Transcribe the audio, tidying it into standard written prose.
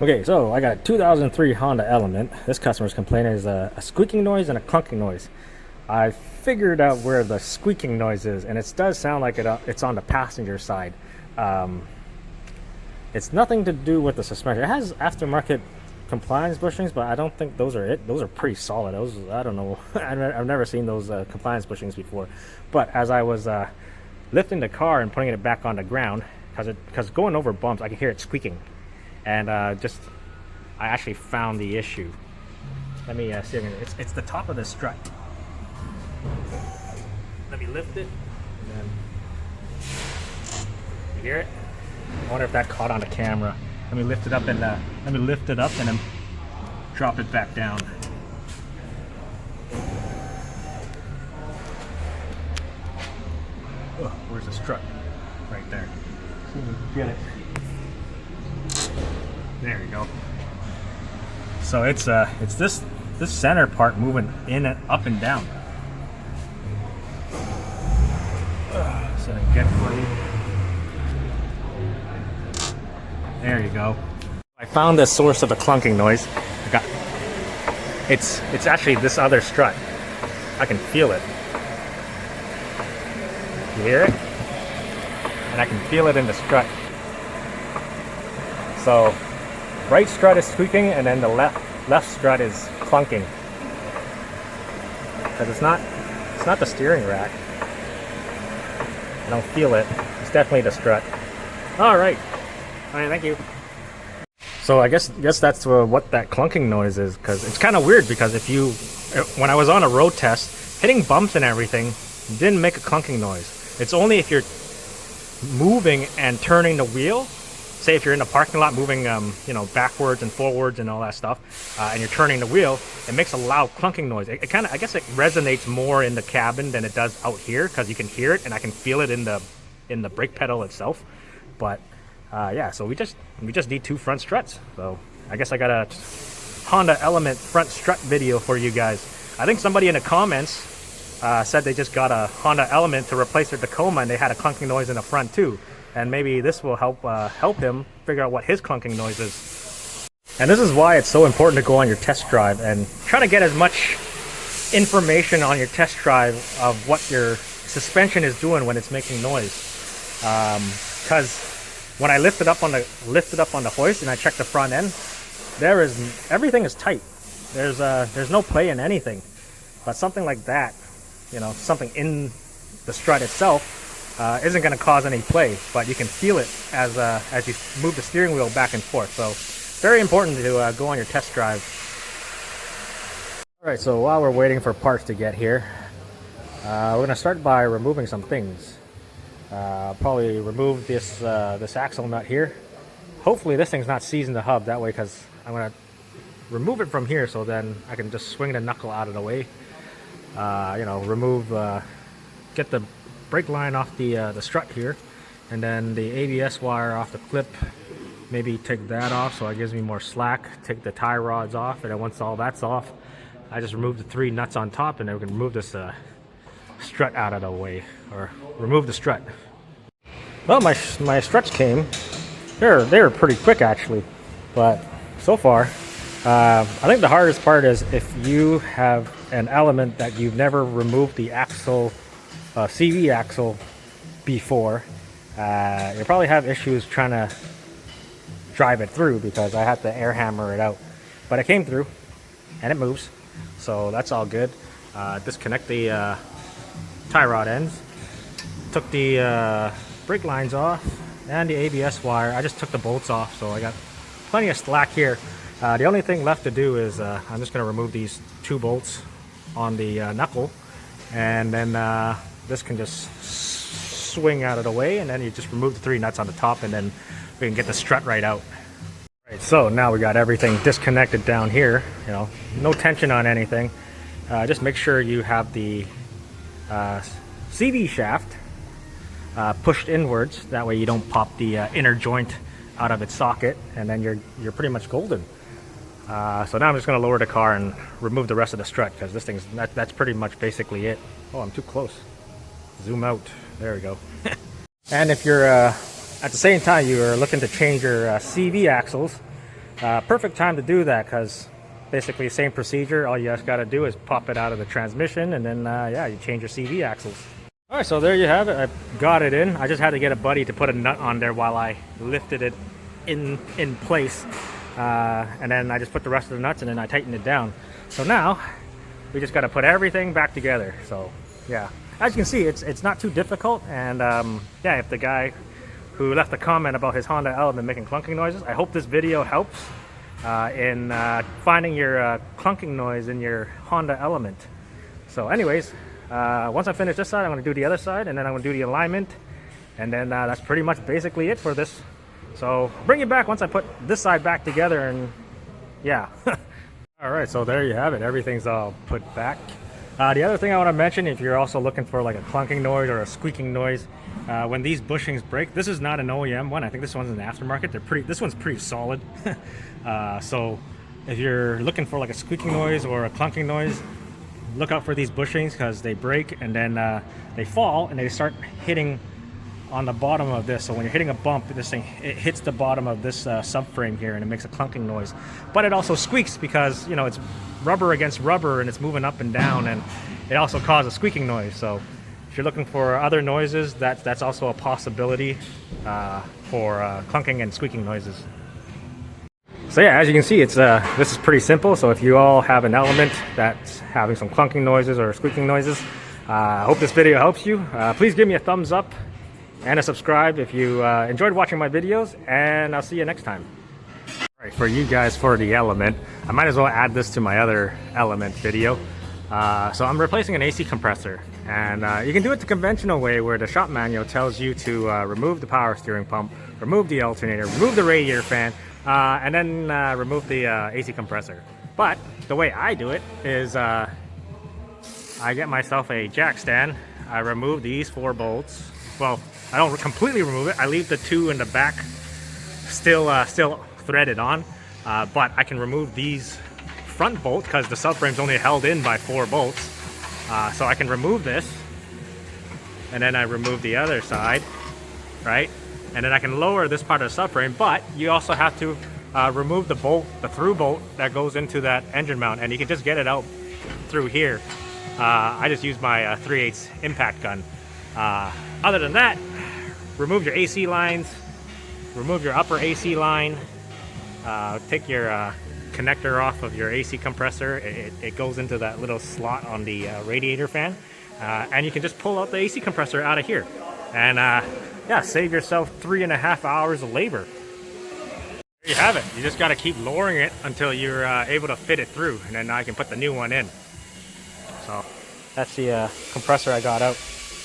Okay, so I got a 2003 Honda Element. This customer's complaining is a squeaking noise and a clunking noise. I figured out where the squeaking noise is, and it does sound like it's on the passenger side. Um, it's nothing to do with the suspension. It has aftermarket compliance bushings, but I don't think those are it. Those are pretty solid. Those, I don't know. I've never seen those compliance bushings before. But as I was lifting the car and putting it back on the ground, because going over bumps, I can hear it squeaking. And I actually found the issue. Let me see. It's the top of the strut. Let me lift it. And then you hear it? I wonder if that caught on the camera. Let me lift it up and then drop it back down. Oh, where's the strut? Right there. Get it. There you go. So it's this center part moving in and up and down. So I get for you. There you go. I found the source of the clunking noise. It's actually this other strut. I can feel it. You hear it? And I can feel it in the strut. So right strut is squeaking, and then the left strut is clunking. Because it's not the steering rack. I don't feel it. It's definitely the strut. All right, thank you. So I guess that's what that clunking noise is, because it's kind of weird. Because when I was on a road test, hitting bumps and everything didn't make a clunking noise. It's only if you're moving and turning the wheel. Say if you're in the parking lot moving, backwards and forwards and all that stuff, and you're turning the wheel, it makes a loud clunking noise. It kind of, I guess, it resonates more in the cabin than it does out here, because you can hear it and I can feel it in the brake pedal itself. But yeah, so we just need two front struts. So I guess I got a Honda Element front strut video for you guys. I think somebody in the comments said they just got a Honda Element to replace their Tacoma and they had a clunking noise in the front too. And maybe this will help him figure out what his clunking noise is. And this is why it's so important to go on your test drive and try to get as much information on your test drive of what your suspension is doing when it's making noise. Because when I lift it up on the hoist and I check the front end, everything is tight. There's no play in anything. But something like that, something in the strut itself, isn't going to cause any play, but you can feel it as you move the steering wheel back and forth. So very important to go on your test drive. All right, so while we're waiting for parts to get here, we're going to start by removing some things. Probably remove this axle nut here. Hopefully this thing's not seizing the hub that way, because I'm going to remove it from here so then I can just swing the knuckle out of the way. Get the brake line off the strut here, and then the ABS wire off the clip. Maybe take that off so it gives me more slack. Take the tie rods off, and then once all that's off, I just remove the three nuts on top, and then we can remove this strut out of the way, or remove the strut. Well, my struts came. They were pretty quick actually, but so far, I think the hardest part is if you have an Element that you've never removed the axle. CV axle before, you probably have issues trying to drive it through, because I had to air hammer it out, but it came through and it moves, so that's all good. Disconnect the tie rod ends, took the brake lines off and the ABS wire. I just took the bolts off, so I got plenty of slack here. The only thing left to do is I'm just going to remove these two bolts on the knuckle, and then this can just swing out of the way, and then you just remove the three nuts on the top, and then we can get the strut right out. Right, so now we got everything disconnected down here. No tension on anything. Just make sure you have the CV shaft pushed inwards. That way you don't pop the inner joint out of its socket, and then you're pretty much golden. So now I'm just going to lower the car and remove the rest of the strut, because this thing's that's pretty much basically it. Oh, I'm too close. Zoom out. There we go. And if you're at the same time you're looking to change your CV axles, Perfect time to do that because basically same procedure. All you guys got to do is pop it out of the transmission, and then yeah, you change your CV axles. All right, so there you have it. I got it in. I just had to get a buddy to put a nut on there while I lifted it in place, and then I just put the rest of the nuts and then I tightened it down. So now we just got to put everything back together. So yeah, as you can see, it's not too difficult. And yeah, if the guy who left a comment about his Honda Element making clunking noises, I hope this video helps in finding your clunking noise in your Honda Element. So anyways, once I finish this side, I'm going to do the other side, and then I'm going to do the alignment, and then that's pretty much basically it for this. So bring it back once I put this side back together, and yeah. All right, so there you have it. Everything's all put back. The other thing I want to mention, if you're also looking for like a clunking noise or a squeaking noise, when these bushings break, this is not an OEM one. I think this one's an aftermarket. This one's pretty solid. So if you're looking for like a squeaking noise or a clunking noise, look out for these bushings because they break and then they fall and they start hitting on the bottom of this. So when you're hitting a bump, this thing, it hits the bottom of this subframe here and it makes a clunking noise. But it also squeaks because, you know, it's rubber against rubber and it's moving up and down, and it also causes a squeaking noise. So if you're looking for other noises, that's also a possibility for clunking and squeaking noises. So yeah, as you can see, it's this is pretty simple. So if you all have an element that's having some clunking noises or squeaking noises, I hope this video helps you. Please give me a thumbs up and a subscribe if you enjoyed watching my videos, and I'll see you next time. All right, for you guys, for the element, I might as well add this to my other element video. So I'm replacing an AC compressor, and you can do it the conventional way where the shop manual tells you to remove the power steering pump, remove the alternator, remove the radiator fan, and then remove the AC compressor. But the way I do it is I get myself a jack stand. I remove these 4 bolts. Well, I don't completely remove it. I leave the 2 in the back still threaded on, but I can remove these front bolts because the subframe's only held in by 4 bolts. So I can remove this, and then I remove the other side, right? And then I can lower this part of the subframe, but you also have to remove the bolt, the through bolt that goes into that engine mount, and you can just get it out through here. I just use my 3/8 impact gun. Other than that, remove your AC lines, remove your upper AC line, take your connector off of your AC compressor. It goes into that little slot on the radiator fan, and you can just pull out the AC compressor out of here, and yeah, save yourself 3.5 hours of labor. There you have it. You just got to keep lowering it until you're able to fit it through, and then I can put the new one in. So that's the compressor I got out.